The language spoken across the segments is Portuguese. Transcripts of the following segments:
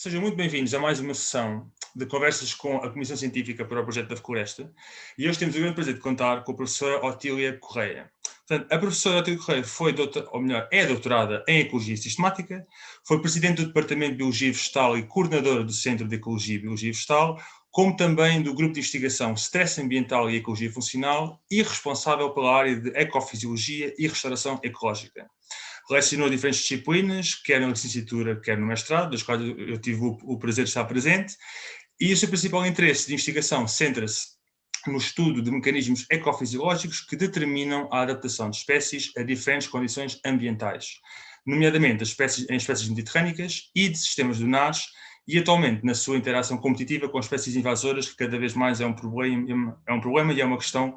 Sejam muito bem-vindos a mais uma sessão de conversas com a Comissão Científica para o Projeto da Floresta. E hoje temos o grande prazer de contar com a professora Otília Correia. Portanto, a professora Otília Correia é doutorada em Ecologia Sistemática, foi presidente do Departamento de Biologia Vegetal e coordenadora do Centro de Ecologia e Biologia Vegetal, como também do Grupo de Investigação Stress Ambiental e Ecologia Funcional e responsável pela área de Ecofisiologia e Restauração Ecológica. Lecionou diferentes disciplinas, quer na licenciatura, quer no mestrado, das quais eu tive o prazer de estar presente, e o seu principal interesse de investigação centra-se no estudo de mecanismos ecofisiológicos que determinam a adaptação de espécies a diferentes condições ambientais, nomeadamente em espécies mediterrânicas e de sistemas dunares, e atualmente na sua interação competitiva com espécies invasoras, que cada vez mais é um problema e é uma questão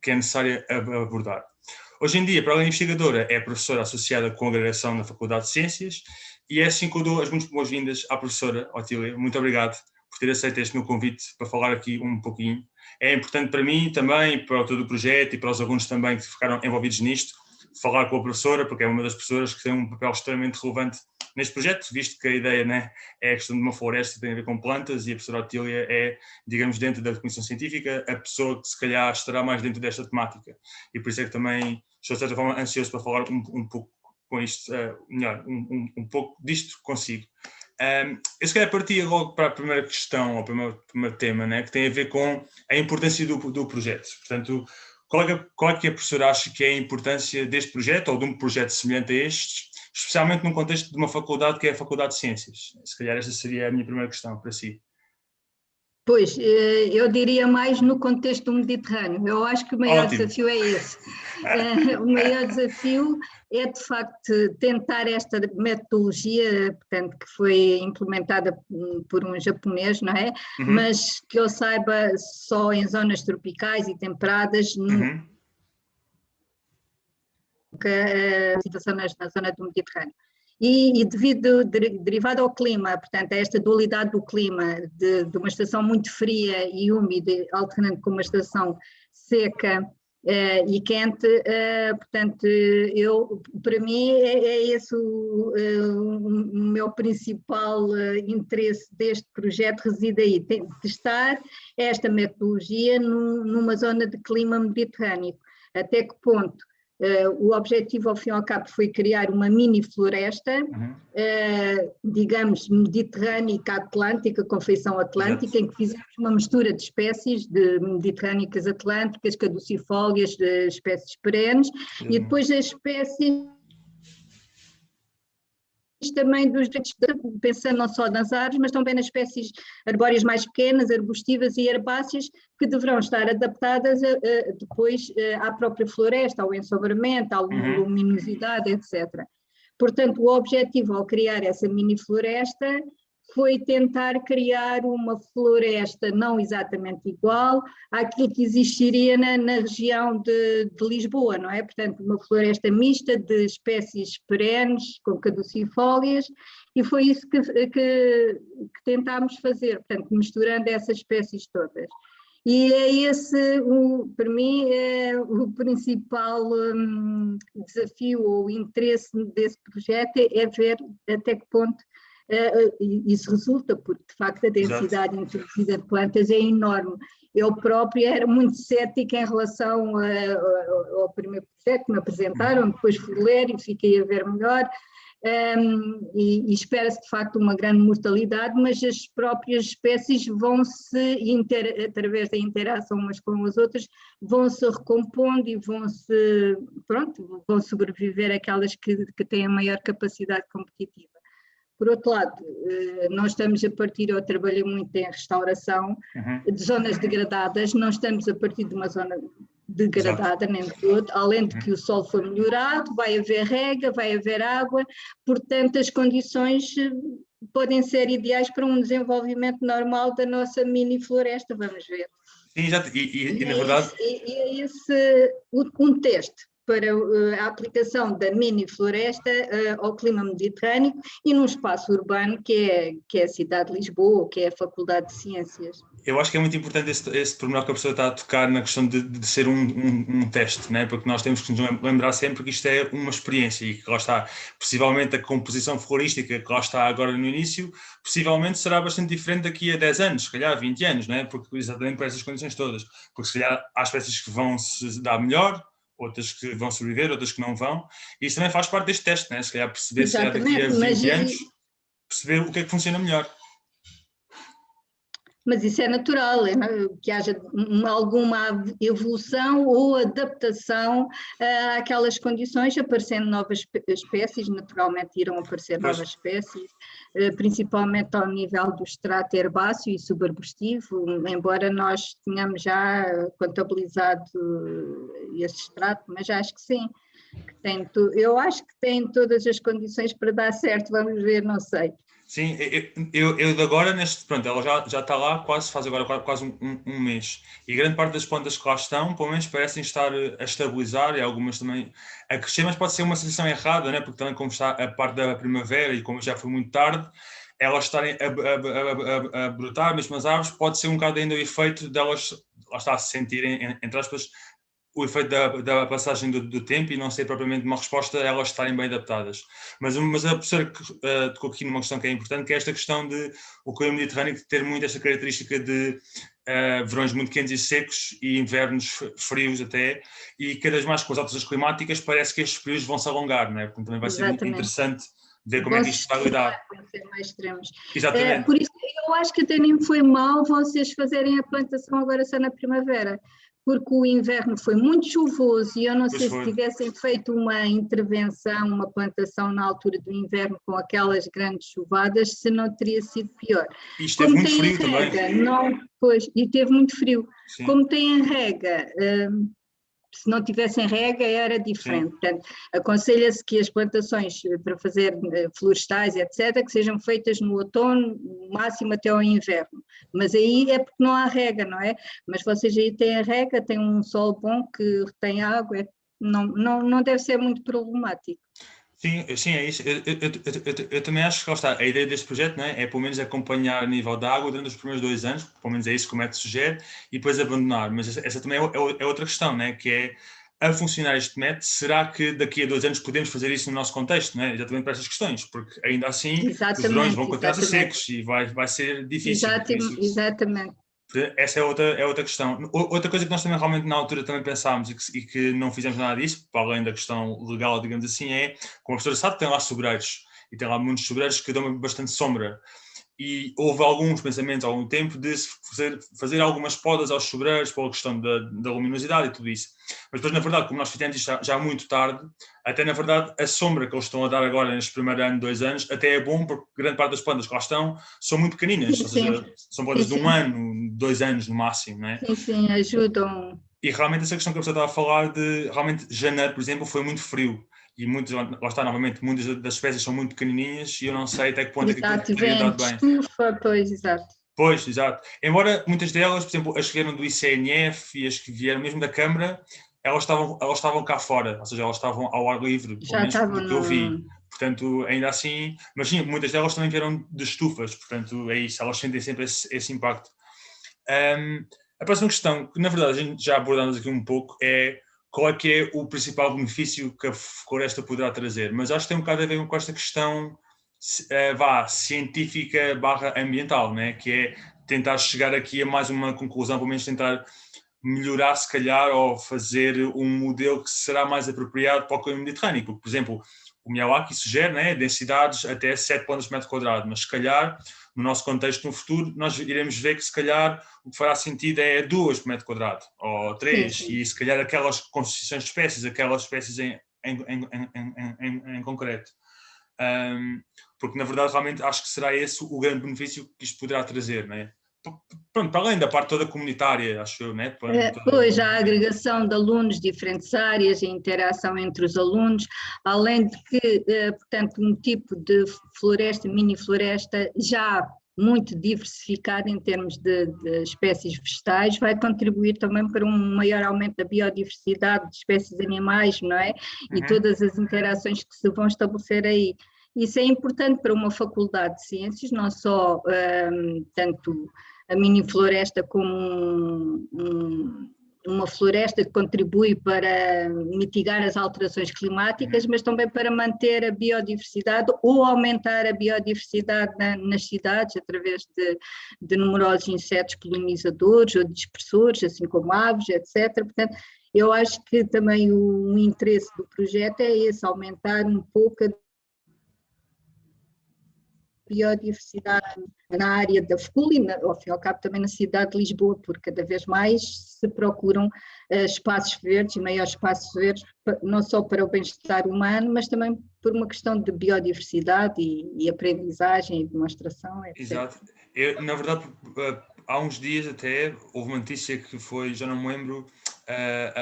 que é necessária abordar. Hoje em dia, para além de investigadora, é professora associada com agregação na Faculdade de Ciências e é assim que eu dou as muito boas-vindas à professora Otília. Muito obrigado por ter aceito este meu convite para falar aqui um pouquinho. É importante para mim também, para todo o projeto e para os alunos também que ficaram envolvidos nisto, falar com a professora, porque é uma das pessoas que tem um papel extremamente relevante neste projeto, visto que a ideia, né, é a questão de uma floresta que tem a ver com plantas e a professora Otília é, digamos, dentro da Comissão Científica, a pessoa que se calhar estará mais dentro desta temática. E por isso é que também estou, de certa forma, ansioso para falar um pouco com isto, um pouco disto consigo. Eu se calhar partia logo para a primeira questão, ou primeiro tema, né, que tem a ver com a importância do projeto. Portanto, qual é que a professora acha que é a importância deste projeto, ou de um projeto semelhante a estes, especialmente num contexto de uma faculdade que é a Faculdade de Ciências? Se calhar esta seria a minha primeira questão para si. Pois, eu diria mais no contexto do Mediterrâneo. Eu acho que o maior desafio é esse. O maior desafio é, de facto, tentar esta metodologia, portanto, que foi implementada por um japonês, não é? Uhum. Mas que eu saiba só em zonas tropicais e temperadas, a situação na zona do Mediterrâneo. E derivado ao clima, portanto, a esta dualidade do clima, de uma estação muito fria e úmida, alternando com uma estação seca e quente, portanto, para mim é esse o meu principal interesse deste projeto, reside aí, testar esta metodologia numa zona de clima mediterrâneo. Até que ponto? O objetivo, ao fim e ao cabo, foi criar uma mini-floresta, digamos, mediterrânica atlântica, com feição atlântica, em que fizemos uma mistura de espécies de mediterrânicas atlânticas, caducifólias, de espécies perenes, e depois as espécies também pensando não só nas árvores, mas também nas espécies arbóreas mais pequenas, arbustivas e herbáceas, que deverão estar adaptadas depois à própria floresta, ao ensobramento, à luminosidade, etc. Portanto, o objetivo ao criar essa mini-floresta foi tentar criar uma floresta não exatamente igual àquilo que existiria na região de Lisboa, não é? Portanto, uma floresta mista de espécies perenes, com caducifólias, e foi isso que tentámos fazer, portanto, misturando essas espécies todas. E é esse, para mim, é o principal desafio ou interesse desse projeto, é ver até que ponto isso resulta, porque de facto a densidade introduzida de plantas é enorme. Eu própria era muito cética em relação ao primeiro projeto que me apresentaram, depois fui ler e fiquei a ver melhor, e espera-se de facto uma grande mortalidade, mas as próprias espécies vão-se, através da interação umas com as outras, vão-se recompondo e vão sobreviver aquelas que têm a maior capacidade competitiva. Por outro lado, nós estamos a partir, eu trabalhei muito em restauração de zonas degradadas, não estamos a partir de uma zona degradada, nem de todo, além de que o solo foi melhorado, vai haver rega, vai haver água, portanto as condições podem ser ideais para um desenvolvimento normal da nossa mini-floresta, vamos ver. Sim, exato, e na verdade... É esse um teste para a aplicação da mini-floresta ao clima mediterrâneo e num espaço urbano que é a cidade de Lisboa, que é a Faculdade de Ciências. Eu acho que é muito importante esse pormenor que a pessoa está a tocar na questão de ser um teste, né? Porque nós temos que nos lembrar sempre que isto é uma experiência e que lá está, possivelmente a composição florística que lá está agora no início, possivelmente será bastante diferente daqui a 10 anos, se calhar 20 anos, né? Porque exatamente por essas condições todas. Porque se calhar há espécies que vão se dar melhor, outras que vão sobreviver, outras que não vão, e isso também faz parte deste teste, né? Se calhar perceber se calhar daqui a 20 anos, perceber o que é que funciona melhor. Mas isso é natural, que haja alguma evolução ou adaptação àquelas condições, aparecendo novas espécies, naturalmente irão aparecer novas espécies, principalmente ao nível do extrato herbáceo e subarbustivo, embora nós tenhamos já contabilizado esse extrato, mas acho que sim, eu acho que tem todas as condições para dar certo, vamos ver, não sei. Sim, eu de agora, pronto, ela já está lá, faz agora quase um mês. E grande parte das plantas que lá estão, pelo menos parecem estar a estabilizar e algumas também a crescer, mas pode ser uma sensação errada, né? Porque também como está a parte da primavera e como já foi muito tarde, elas estarem a brotar, mesmo as árvores, pode ser um bocado ainda o efeito delas, lá está, se sentirem, entre aspas, o efeito da passagem do tempo e não ser propriamente uma resposta a elas estarem bem adaptadas. Mas a professora tocou aqui numa questão que é importante, que é esta questão de o clima mediterrâneo ter muito esta característica de verões muito quentes e secos e invernos frios até, e cada vez mais com as alterações climáticas parece que estes períodos vão se alongar, não é? Portanto, também vai ser muito interessante ver como é que isto vai lidar. Vão ser mais extremos. Exatamente. Por isso eu acho que até nem foi mal vocês fazerem a plantação agora só na primavera, porque o inverno foi muito chuvoso e eu não sei se tivessem feito uma intervenção, uma plantação na altura do inverno com aquelas grandes chuvadas, se não teria sido pior. Isto teve muito frio também. E teve muito frio. Sim. Como tem rega, se não tivessem rega era diferente. Sim. Portanto, aconselha-se que as plantações para fazer florestais, etc., que sejam feitas no outono, no máximo até ao inverno. Mas aí é porque não há rega, não é? Mas vocês aí têm a rega, têm um solo bom que retém água, não deve ser muito problemático. Sim, é isso. Eu também acho que lá está, a ideia deste projeto, não é? É pelo menos acompanhar o nível da água durante os primeiros 2 anos, pelo menos é isso que o método sugere, e depois abandonar. Mas essa também é outra questão, né? Que é, a funcionar este método, será que daqui a 2 anos podemos fazer isso no nosso contexto, não é? Exatamente para essas questões, porque ainda assim os verões vão continuar a ser secos e vai ser difícil. Exatamente. Essa é outra questão. Outra coisa que nós também realmente na altura também pensámos e que não fizemos nada disso, para além da questão legal, digamos assim, é, como a professora sabe, tem lá sobreiros, e tem lá muitos sobreiros que dão bastante sombra. E houve alguns pensamentos há algum tempo de fazer algumas podas aos sobreiros pela questão da luminosidade e tudo isso. Mas depois, na verdade, como nós fizemos isto já muito tarde, até na verdade a sombra que eles estão a dar agora neste primeiro ano, 2 anos, até é bom porque grande parte das plantas que lá estão são muito pequeninas, ou seja, são plantas de 1 ano, 2 anos no máximo, não é? Sim, ajudam. E realmente essa questão que você estava a falar de, realmente, janeiro, por exemplo, foi muito frio. E lá está, novamente, muitas das espécies são muito pequenininhas e eu não sei até que ponto é que aquilo teria dado bem. Estufa, pois, exato. Pois, exato. Embora muitas delas, por exemplo, as que vieram do ICNF e as que vieram mesmo da Câmara, elas estavam cá fora, ou seja, elas estavam ao ar livre, pelo menos do que eu vi. Portanto, ainda assim, mas sim, muitas delas também vieram de estufas, portanto, é isso, elas sentem sempre esse impacto. A próxima questão, que na verdade a gente já abordamos aqui um pouco, é qual é que é o principal benefício que a floresta poderá trazer. Mas acho que tem um bocado a ver com esta questão científica / ambiental, né? Que é tentar chegar aqui a mais uma conclusão, pelo menos tentar melhorar, se calhar, ou fazer um modelo que será mais apropriado para o clima mediterrâneo. Porque, por exemplo, o Miyawaki sugere, né, densidades até 7 plantas por metro quadrado, mas se calhar, no nosso contexto no futuro, nós iremos ver que se calhar o que fará sentido é 2 por metro quadrado, ou 3, sim. E se calhar aquelas constituições de espécies, aquelas espécies em concreto. Porque, na verdade, realmente acho que será esse o grande benefício que isto poderá trazer, não é? Pronto, para além da parte toda comunitária, acho eu, né? Pois, a agregação de alunos de diferentes áreas e interação entre os alunos, além de que, portanto, um tipo de floresta, mini-floresta, já muito diversificada em termos de espécies vegetais, vai contribuir também para um maior aumento da biodiversidade de espécies animais, não é? E todas as interações que se vão estabelecer aí. Isso é importante para uma faculdade de ciências, não só tanto a mini floresta como uma floresta que contribui para mitigar as alterações climáticas, mas também para manter a biodiversidade ou aumentar a biodiversidade nas cidades através de numerosos insetos polinizadores ou dispersores, assim como aves, etc. Portanto, eu acho que também o interesse do projeto é esse, aumentar um pouco a biodiversidade na área da FCUL e, ao fim e ao cabo, também na cidade de Lisboa, porque cada vez mais se procuram espaços verdes e maiores espaços verdes, não só para o bem-estar humano, mas também por uma questão de biodiversidade e aprendizagem e demonstração, etc. Exato. Na verdade, há uns dias até houve uma notícia que foi, já não me lembro,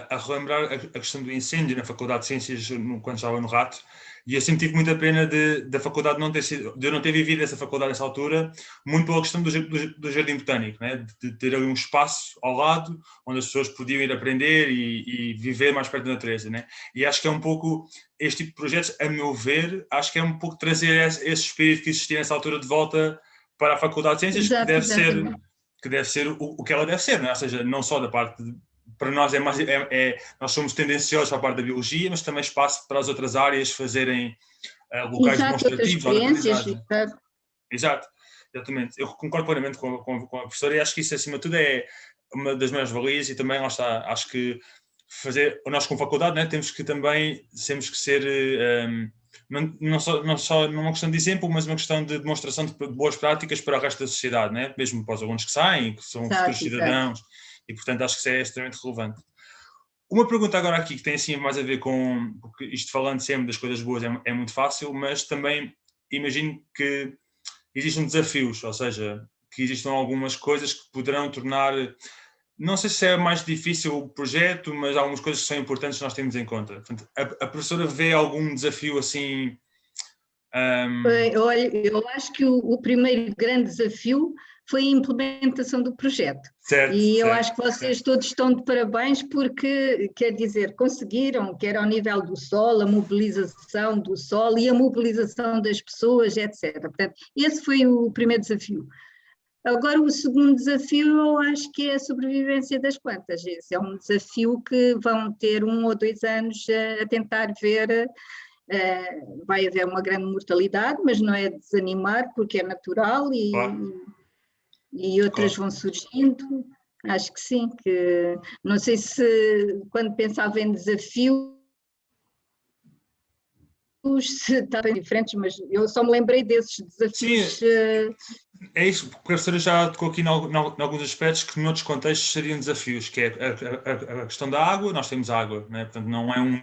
a relembrar a questão do incêndio na Faculdade de Ciências quando estava no Rato, e eu sempre tive muita pena da faculdade de eu não ter vivido essa faculdade nessa altura, muito pela questão do Jardim Botânico, né? De ter ali um espaço ao lado onde as pessoas podiam ir aprender e viver mais perto da natureza, né? E acho que é um pouco este tipo de projetos, a meu ver, acho que é um pouco trazer esse espírito que existia nessa altura de volta para a Faculdade de Ciências, Exato, que deve ser o que ela deve ser, né? Ou seja, não só da parte para nós nós somos tendenciosos para a parte da biologia, mas também espaço para as outras áreas fazerem locais demonstrativos ou de aprendizagem. Exato, exatamente. Eu concordo plenamente com a professora e acho que isso, acima de tudo, é uma das maiores valias e também, lá está, acho que nós com faculdade, né, temos que ser, não só numa questão de exemplo, mas uma questão de demonstração de boas práticas para o resto da sociedade, né? Mesmo para os alunos que saem, que são futuros cidadãos. E, portanto, acho que isso é extremamente relevante. Uma pergunta agora aqui, que tem assim mais a ver com, porque isto falando sempre das coisas boas é muito fácil, mas também imagino que existem desafios, ou seja, que existam algumas coisas que poderão tornar, não sei se é mais difícil o projeto, mas algumas coisas que são importantes que nós temos em conta. Portanto, a professora vê algum desafio assim? Olha, eu acho que o primeiro grande desafio foi a implementação do projeto. Certo, e eu acho que vocês todos estão de parabéns porque, quer dizer, conseguiram, quer ao nível do solo, a mobilização do solo e a mobilização das pessoas, etc. Portanto, esse foi o primeiro desafio. Agora, o segundo desafio, eu acho que é a sobrevivência das plantas. Esse é um desafio que vão ter 1 ou 2 anos a tentar ver. Vai haver uma grande mortalidade, mas não é desanimar, porque é natural e outras vão surgindo. Acho que sim, que não sei se quando pensava em desafios se estavam diferentes, mas eu só me lembrei desses desafios. Sim, é isso, porque a professora já tocou aqui em alguns aspectos que noutros contextos seriam desafios, que é a questão da água. Nós temos água, né? Portanto não é um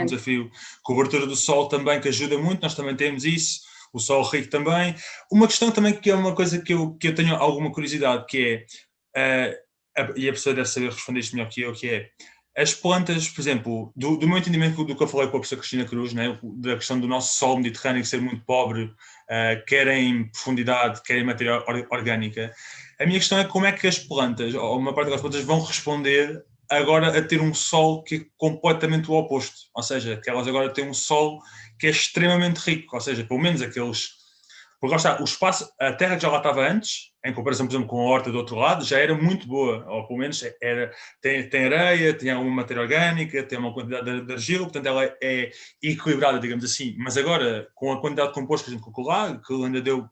desafio. Cobertura do solo também, que ajuda muito, nós também temos isso, o solo rico também. Uma questão também que é uma coisa que eu tenho alguma curiosidade, que é, e a professora deve saber responder isto melhor que eu, que é, as plantas, por exemplo, do meu entendimento do que eu falei com a professora Cristina Cruz, né, da questão do nosso solo mediterrâneo ser muito pobre, quer em profundidade, quer em matéria orgânica, a minha questão é como é que as plantas, ou uma parte das plantas, vão responder agora a ter um solo que é completamente o oposto, ou seja, que elas agora têm um solo que é extremamente rico, ou seja, pelo menos aqueles... Porque lá está, o espaço, a terra que já lá estava antes, em comparação, por exemplo, com a horta do outro lado, já era muito boa, ou pelo menos tem areia, tem alguma matéria orgânica, tem uma quantidade de argila, portanto ela é equilibrada, digamos assim. Mas agora, com a quantidade de composto que a gente colocou lá, que ainda deu,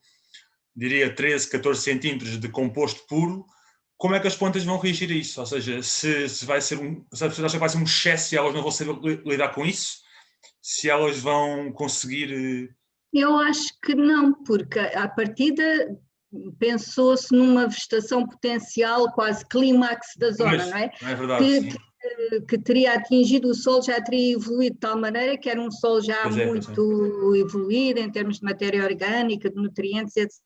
diria, 13, 14 centímetros de composto puro, como é que as plantas vão reagir a isso? Ou seja, se vai ser se a pessoa acha que vai ser um excesso e elas não vão saber lidar com isso, se elas vão conseguir... Eu acho que não, porque à partida pensou-se numa vegetação potencial quase clímax da zona, não é? É verdade, que teria atingido o solo, já teria evoluído de tal maneira que era um solo já muito evoluído em termos de matéria orgânica, de nutrientes, etc.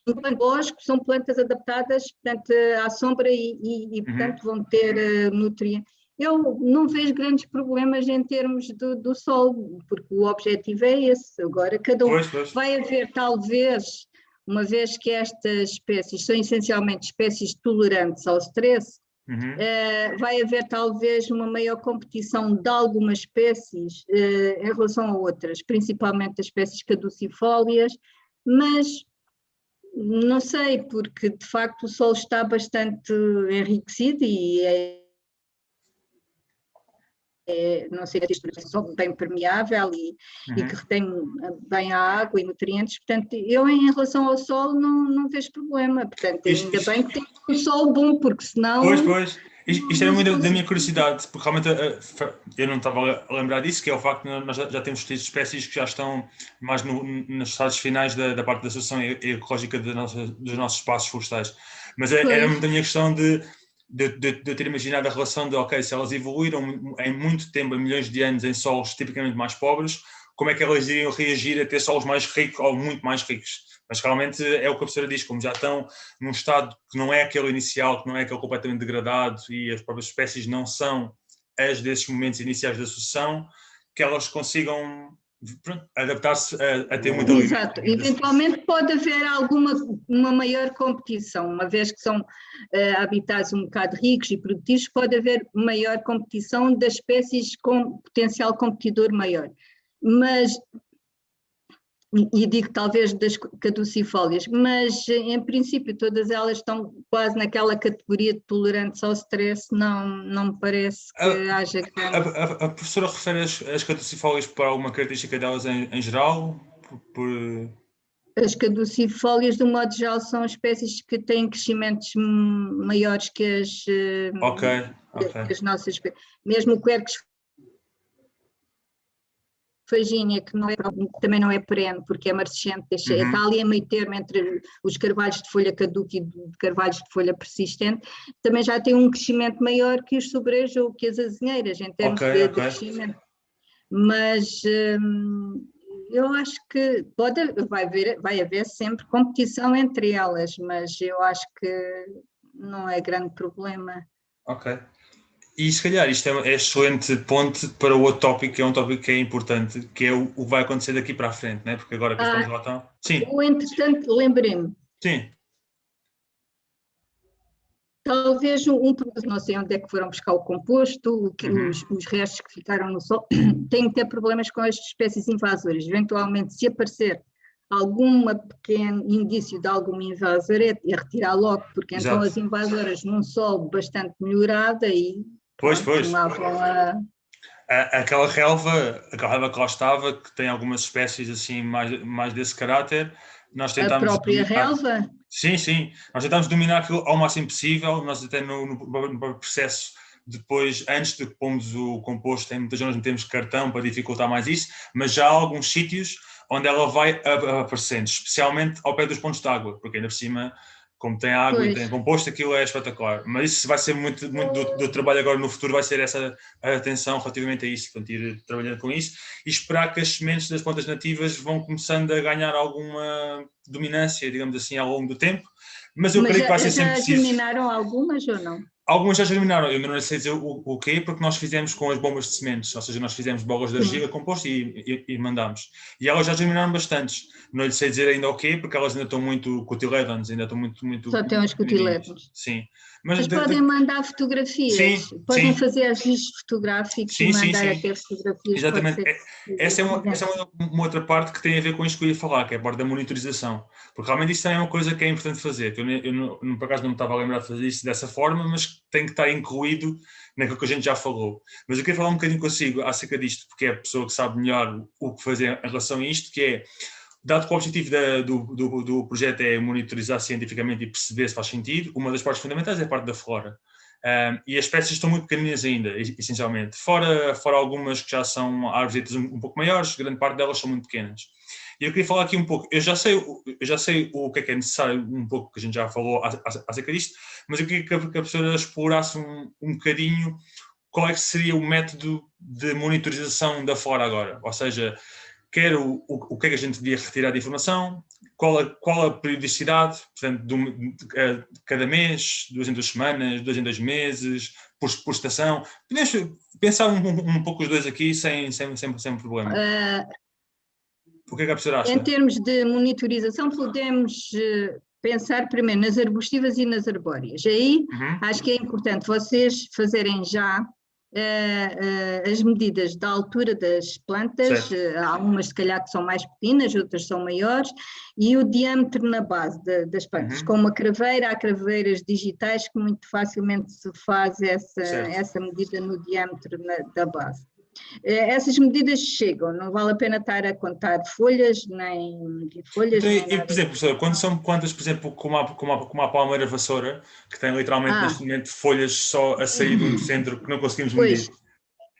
Enquanto bosques são plantas adaptadas, portanto, à sombra e portanto, vão ter nutrientes. Eu não vejo grandes problemas em termos do solo, porque o objetivo é esse. Agora, cada um vai haver, talvez, uma vez que estas espécies são essencialmente espécies tolerantes ao stress, vai haver talvez uma maior competição de algumas espécies em relação a outras, principalmente as espécies caducifólias, mas Não sei, porque de facto o solo está bastante enriquecido e não sei se isto é um solo bem permeável e que retém bem a água e nutrientes, portanto, eu em relação ao solo não vejo problema, portanto, ainda bem que tem um solo bom, porque senão... Pois. Isto era muito da minha curiosidade, porque realmente eu não estava a lembrar disso, que é o facto de nós já temos tido espécies que já estão mais nos estágios finais da parte da solução ecológica dos nossos espaços florestais. Mas era muito da minha questão de ter imaginado a relação de, ok, se elas evoluíram em muito tempo, em milhões de anos, em solos tipicamente mais pobres, como é que elas iriam reagir a ter solos mais ricos ou muito mais ricos? Mas realmente é o que a professora diz, como já estão num estado que não é aquele inicial, que não é aquele completamente degradado e as próprias espécies não são as desses momentos iniciais da sucessão, que elas consigam adaptar-se a ter muita Exato, eventualmente pode haver uma maior competição, uma vez que são habitats um bocado ricos e produtivos, pode haver maior competição das espécies com potencial competidor maior. Mas, e digo talvez das caducifólias, mas em princípio todas elas estão quase naquela categoria de tolerantes ao stress, não me parece que haja... A professora refere as caducifólias para alguma característica delas em geral? As caducifólias, de um modo geral, são espécies que têm crescimentos maiores que as nossas espécies. Mesmo o Quercus fagínea, que também não é perene, porque é marcescente, está ali a meio termo entre os carvalhos de folha caduca e de carvalhos de folha persistente, também já tem um crescimento maior que os sobreiros ou que as azinheiras, em termos de crescimento. Mas eu acho que vai haver sempre competição entre elas, mas eu acho que não é grande problema. Ok. E se calhar isto é excelente ponte para o outro tópico, que é um tópico que é importante, que é o que vai acontecer daqui para a frente, né? Porque agora que estamos lá estão... Sim. Entretanto, lembrei-me. Sim. Talvez não sei onde é que foram buscar o composto, os restos que ficaram no solo, têm que ter problemas com as espécies invasoras. Eventualmente, se aparecer algum pequeno indício de algum invasor, é retirar logo, porque então as invasoras num solo bastante melhorado e aquela relva que lá estava, que tem algumas espécies assim mais desse caráter, nós tentámos... A própria relva? Sim. Nós tentámos dominar aquilo ao máximo possível. Nós até no processo, depois, antes de pomos o composto, em muitas zonas metemos cartão para dificultar mais isso, mas já há alguns sítios onde ela vai aparecendo, especialmente ao pé dos pontos de água, porque ainda por cima, como tem água e tem composto, aquilo é espetacular. Mas isso vai ser muito do trabalho agora no futuro, vai ser essa atenção relativamente a isso, portanto, ir trabalhando com isso e esperar que as sementes das plantas nativas vão começando a ganhar alguma dominância, digamos assim, ao longo do tempo. Mas eu creio que vai ser sempre preciso. Já germinaram algumas ou não? Algumas já germinaram, eu não sei dizer o quê, porque nós fizemos com as bombas de sementes, ou seja, nós fizemos bolas de argila composto e mandámos. E elas já germinaram bastantes. Não lhe sei dizer ainda o quê, porque elas ainda estão muito cotilédonas, ainda estão muito... Só tem os cotilédonos. Sim. Mas podem mandar fotografias, podem fazer registros fotográficos e mandar até fotografias. Exatamente. Essa é uma outra parte que tem a ver com isto que eu ia falar, que é a parte da monitorização. Porque realmente isso também é uma coisa que é importante fazer. Eu por acaso não me estava a lembrar de fazer isso dessa forma, mas tem que estar incluído naquilo que a gente já falou. Mas eu queria falar um bocadinho consigo acerca disto, porque é a pessoa que sabe melhor o que fazer em relação a isto, que é, dado que o objetivo do projeto é monitorizar cientificamente e perceber se faz sentido, uma das partes fundamentais é a parte da flora. E as espécies estão muito pequeninas ainda, essencialmente. Fora algumas que já são árvores um pouco maiores, grande parte delas são muito pequenas. E eu queria falar aqui um pouco, eu já sei o que é necessário, um pouco, que a gente já falou acerca disto, mas eu queria que a professora explorasse um bocadinho qual é que seria o método de monitorização da flora agora, ou seja, quer o que é que a gente devia retirar de informação, qual a periodicidade, portanto, cada mês, 2 em 2 semanas, 2 em 2 meses, por estação. Podemos pensar um pouco os dois aqui sem problema. O que é que a professora acha? Em termos de monitorização, podemos pensar primeiro nas arbustivas e nas arbóreas. Aí acho que é importante vocês fazerem já as medidas da altura das plantas, há umas se calhar que são mais pequenas, outras são maiores, e o diâmetro na base das plantas. Com uma craveira, há craveiras digitais que muito facilmente se faz essa medida no diâmetro da base. Essas medidas chegam, não vale a pena estar a contar folhas, nem medir folhas. Então, e, por exemplo, professor, quando são plantas, por exemplo, como a palmeira vassoura, que tem literalmente neste momento folhas só a sair do centro que não conseguimos medir?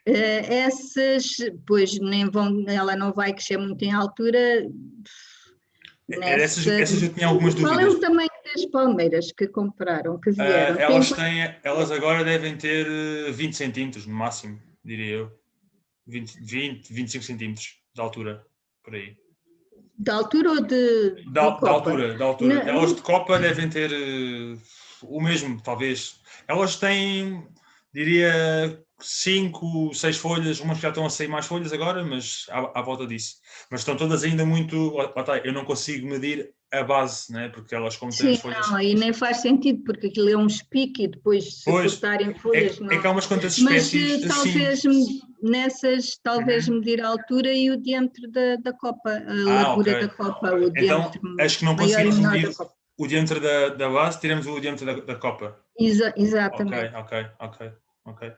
Essas, pois, ela não vai crescer muito em altura. Essas eu tinha algumas dúvidas. Qual é o tamanho das palmeiras que compraram, que vieram? Elas agora devem ter 20 centímetros no máximo, diria eu. 25 centímetros de altura, por aí. De altura ou de altura? Elas de copa devem ter o mesmo, talvez. Elas têm, diria, 5, 6 folhas, umas já estão a sair mais folhas agora, mas à volta disso. Mas estão todas ainda muito... Eu não consigo medir a base, né? Porque elas como têm as folhas... Não, e nem faz sentido, porque aquilo é um espique e depois se cortarem folhas... É que há umas quantas espécies... Mas talvez nessas, medir a altura e o diâmetro da copa, a largura da copa, o diâmetro. Então, acho que não conseguimos medir o diâmetro da base, tiramos o diâmetro da copa. Exatamente. Ok.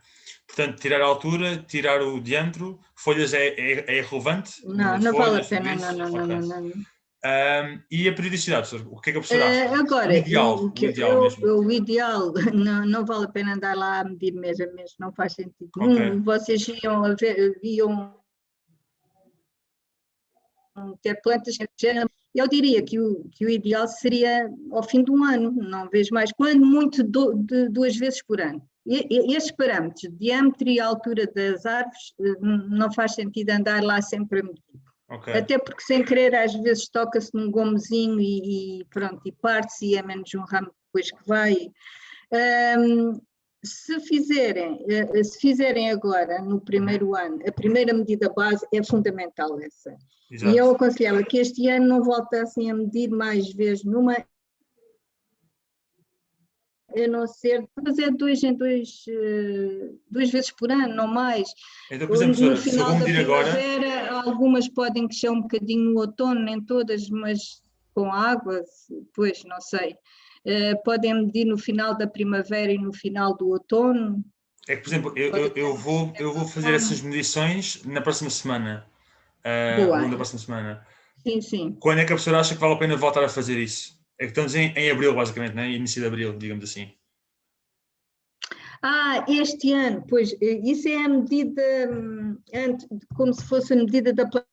Portanto, tirar a altura, tirar o diâmetro, folhas é irrelevante? Não vale a pena, não. E a periodicidade, professor? O que é que a professora acha? Agora, o ideal não vale a pena andar lá a medir mês a mês, não faz sentido. Vocês iam ter plantas que eu diria que o ideal seria ao fim de um ano, não vejo mais, quando muito 2 vezes por ano. E estes parâmetros, diâmetro e altura das árvores, não faz sentido andar lá sempre a medir. Até porque sem querer às vezes toca-se num gomezinho e pronto, e parte-se e é menos um ramo depois que vai. Se fizerem agora no primeiro ano, a primeira medida base é fundamental essa. Exato. E eu aconselhava que este ano não voltassem a medir mais vezes numa, a não ser fazer 2 vezes por ano, não mais. Então, por exemplo, no final da primavera, algumas podem crescer um bocadinho no outono, nem todas, mas com água, pois, não sei. Podem medir no final da primavera e no final do outono. É que, por exemplo, eu vou fazer essas medições na próxima semana. Na próxima semana. Sim. Quando é que a professora acha que vale a pena voltar a fazer isso? É que estamos em abril, basicamente, né? Início de abril, digamos assim. Este ano, pois, isso é a medida, como se fosse a medida da planta.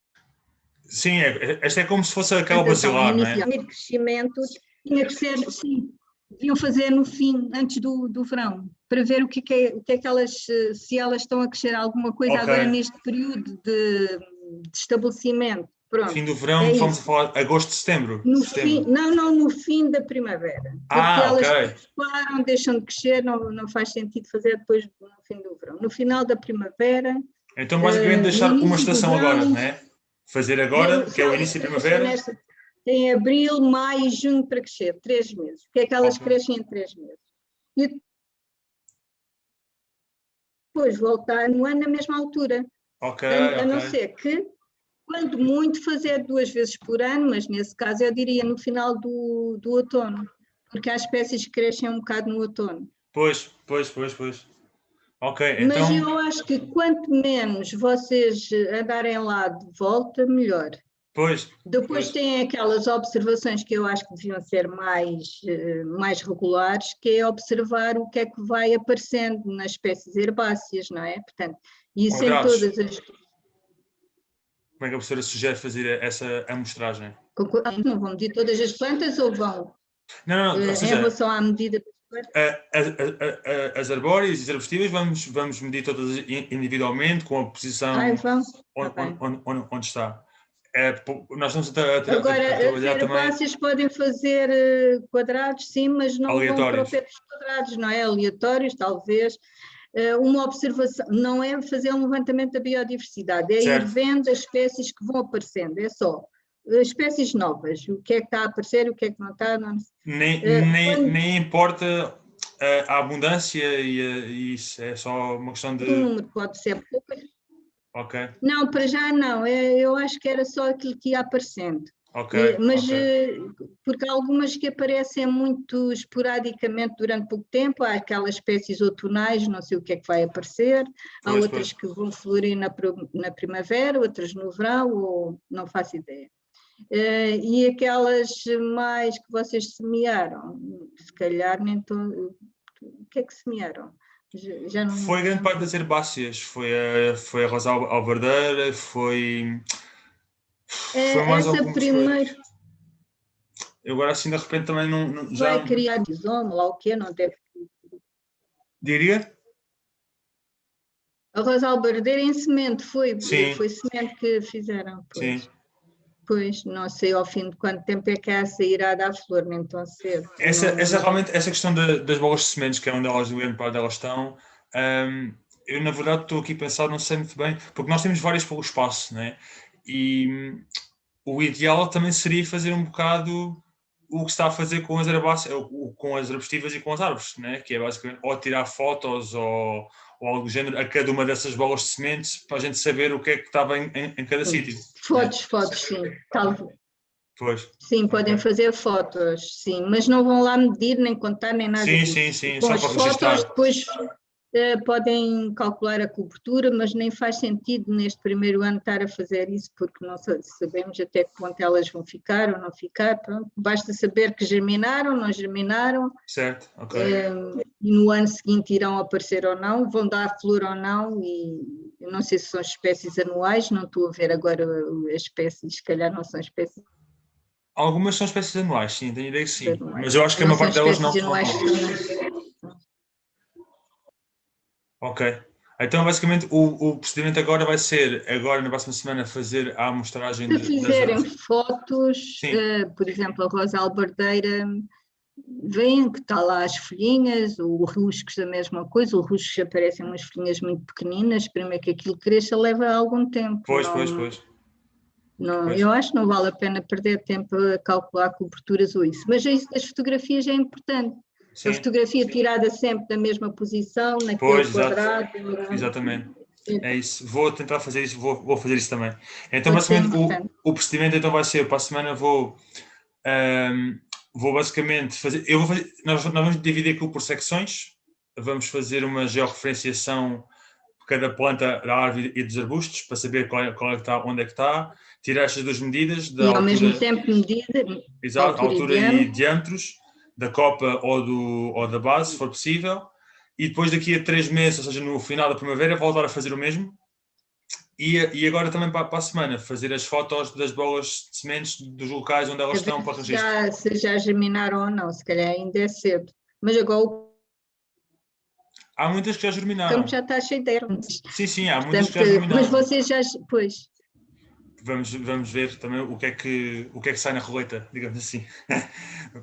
Sim, esta é como se fosse aquela basilar, não é? O crescimento tinha que ser, sim, deviam fazer no fim, antes do verão, para ver o que é que elas, se elas estão a crescer alguma coisa agora neste período de estabelecimento. Pronto, fim do verão, vamos a falar agosto, setembro? No fim da primavera. Porque elas param, deixam de crescer, não faz sentido fazer depois no fim do verão. No final da primavera... Então, basicamente, deixar uma estação agora, não é? Fazer agora, que é o início da primavera. Tem abril, maio e junho para crescer, 3 meses. Porque é que elas crescem em 3 meses. E depois voltar no ano na mesma altura. A não ser que... Quando muito, fazer 2 vezes por ano, mas nesse caso eu diria no final do outono, porque há espécies que crescem um bocado no outono. Pois. Ok, então... Mas eu acho que quanto menos vocês andarem lá de volta, melhor. Depois têm aquelas observações que eu acho que deviam ser mais regulares, que é observar o que é que vai aparecendo nas espécies herbáceas, não é? Portanto, isso em todas as... Como é que a professora sugere fazer essa amostragem? Não vão medir todas as plantas ou vão? Não. Ou seja, em relação à medida das plantas? As arbóreas e as arbustivas vamos medir todas individualmente com a posição onde está. Nós estamos a trabalhar também. Agora, as herbáceas podem fazer quadrados, sim, mas não vão para o pé dos quadrados, não é? Aleatórios, talvez. Uma observação, não é fazer um levantamento da biodiversidade, é ir vendo as espécies que vão aparecendo, é só espécies novas, o que é que está a aparecer, o que é que não está. Nem importa a abundância e isso é só uma questão de... O número pode ser pouco. Ok, Não, para já não. Eu acho que era só aquilo que ia aparecendo. ok, Mas ok. porque há algumas que aparecem muito esporadicamente durante pouco tempo, há aquelas espécies outonais, não sei o que é que vai aparecer, há Pois, outras que vão florir na primavera, outras no verão, ou não faço ideia. E aquelas mais que vocês semearam, se calhar nem o que é que semearam? Já não. Foi grande parte das herbáceas, foi a rosa albardeira, foi mais Essa algumas primeira coisas. Eu agora assim de repente também já vai criar rizoma, lá o quê, não deve. diria? A rosa albardeira em semente, foi Sim, semente que fizeram, sim. pois. Pois, não sei ao fim de quanto tempo é que essa irá dar flor, nem tão cedo. Realmente, essa questão das bolas de sementes, que é onde elas, grande parte delas estão, eu na verdade estou aqui a pensar, não sei muito bem, porque nós temos várias pelo espaço, né? E o ideal também seria fazer um bocado o que se está a fazer com as herbáceas, com as arbustivas e com as árvores, né? Que é basicamente ou tirar fotos ou algo do género a cada uma dessas bolas de sementes para a gente saber o que é que estava em cada sítio. Né? Fotos, sim. Talvez. Pois. Sim, podem Ok. fazer fotos, sim, mas não vão lá medir, nem contar, nem nada Sim, sim, disso. sim, Com só as para fotos, registrar. depois podem calcular a cobertura, mas nem faz sentido neste primeiro ano estar a fazer isso, porque não sabemos até que ponto elas vão ficar ou não ficar. Pronto. Basta saber que germinaram, não germinaram, Certo, ok. e no ano seguinte irão aparecer ou não, vão dar flor ou não, e eu não sei se são espécies anuais, não estou a ver agora as espécies, se calhar não são espécies Algumas são espécies anuais, sim, tenho ideia que sim. anuais. Mas eu acho que a Não maior são parte delas espécies não. anuais. Ok. Então, basicamente, o procedimento agora vai ser, agora na próxima semana, fazer a amostragem Se das fizerem herbes. fotos, Sim, por exemplo, a rosa albardeira, veem que está lá as folhinhas, o ruscos a mesma coisa, o ruscos aparecem umas folhinhas muito pequeninas, primeiro que aquilo cresça leva algum tempo. pois, pois, pois. Não, Pois. eu acho que não vale a pena perder tempo a calcular coberturas ou isso, mas isso das fotografias é importante. A Sim, fotografia tirada sempre da mesma posição, naquele pois, exato. quadrado, Exatamente. É isso. Vou tentar fazer isso, vou fazer isso também. Então, pode ser basicamente, importante. o procedimento então vai ser, para a semana ahm, vou basicamente fazer, nós vamos dividir aquilo por secções, vamos fazer uma georreferenciação de cada planta da árvore e dos arbustos, para saber qual é que está, onde é que está, tirar estas duas medidas da E ao mesmo altura, tempo medida, exato, altura e altura e diâmetro. diâmetros, da copa ou da base, se for possível, e depois daqui a 3 meses, ou seja, no final da primavera, voltar a fazer o mesmo. E agora também para a semana, fazer as fotos das bolas de sementes dos locais onde A elas ver estão para registro. se já germinaram ou não, se calhar ainda é cedo. Mas agora o Há muitas que já campo germinaram. já está cheio de ervas. Sim, há muitas que Portanto, já mas germinaram. vocês já, pois, Vamos ver também o que é que sai na roleta, digamos assim.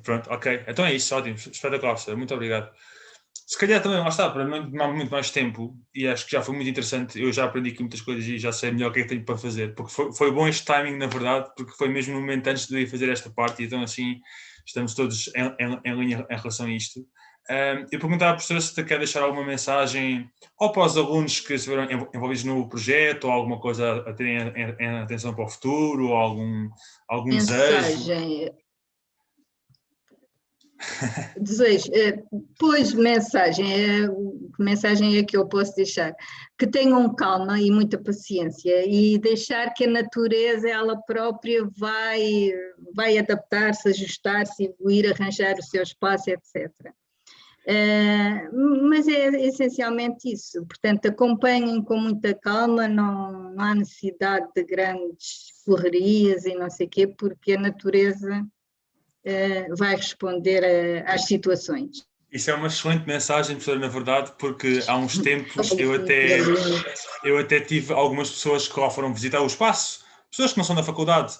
Pronto, ok. Então é isso, ótimo. Espetacular, muito obrigado. Se calhar também, lá está, para não tomar muito mais tempo, e acho que já foi muito interessante, eu já aprendi aqui muitas coisas e já sei melhor o que é que tenho para fazer, porque foi bom este timing, na verdade, porque foi mesmo no momento antes de eu ir fazer esta parte, e então assim estamos todos em linha em relação a isto. Eu perguntava à professora se quer deixar alguma mensagem ou para os alunos que estiveram envolvidos no projeto, ou alguma coisa a terem em atenção para o futuro, ou algum desejo. Desejo, pois que mensagem é que eu posso deixar? Que tenham calma e muita paciência e deixar que a natureza ela própria vai adaptar-se, ajustar-se, evoluir, arranjar o seu espaço, etc. Mas é essencialmente isso, portanto acompanhem com muita calma, não há necessidade de grandes correrias e não sei o quê, porque a natureza vai responder às situações. Isso é uma excelente mensagem, professora, na verdade, porque há uns tempos eu até tive algumas pessoas que lá foram visitar o espaço, pessoas que não são da faculdade,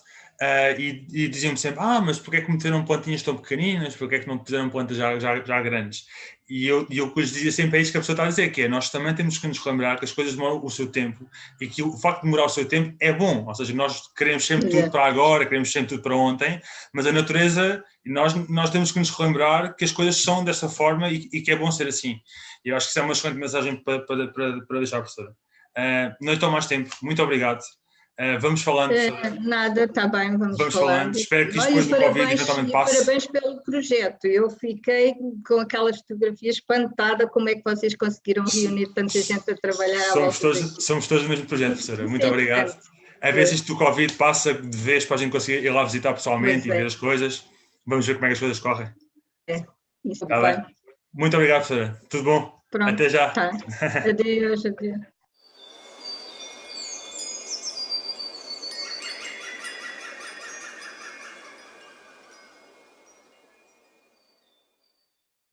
e diziam-me sempre, mas porquê é que meteram plantinhas tão pequeninas, porquê é que não puseram plantas já grandes? E eu lhes dizia sempre, é isso que a pessoa está a dizer, que é, nós também temos que nos lembrar que as coisas demoram o seu tempo e que o facto de demorar o seu tempo é bom, ou seja, nós queremos sempre tudo para agora, queremos sempre tudo para ontem, mas a natureza, nós temos que nos relembrar que as coisas são dessa forma e que é bom ser assim. E eu acho que isso é uma excelente mensagem para deixar, professora. Não estou mais tempo, muito obrigado. Vamos falando. Nada, está bem, vamos falando. Espero que isto depois do Covid eventualmente passe. Parabéns pelo projeto. Eu fiquei com aquelas fotografias espantada como é que vocês conseguiram reunir tanta gente a trabalhar. Somos todos do mesmo projeto, professora. Muito obrigado. A ver se isto do Covid passa de vez para a gente conseguir ir lá visitar pessoalmente e ver as coisas. Vamos ver como é que as coisas correm. Isso tá bem. Muito obrigado, professora. Tudo bom? Pronto, até já. Tá. Adeus.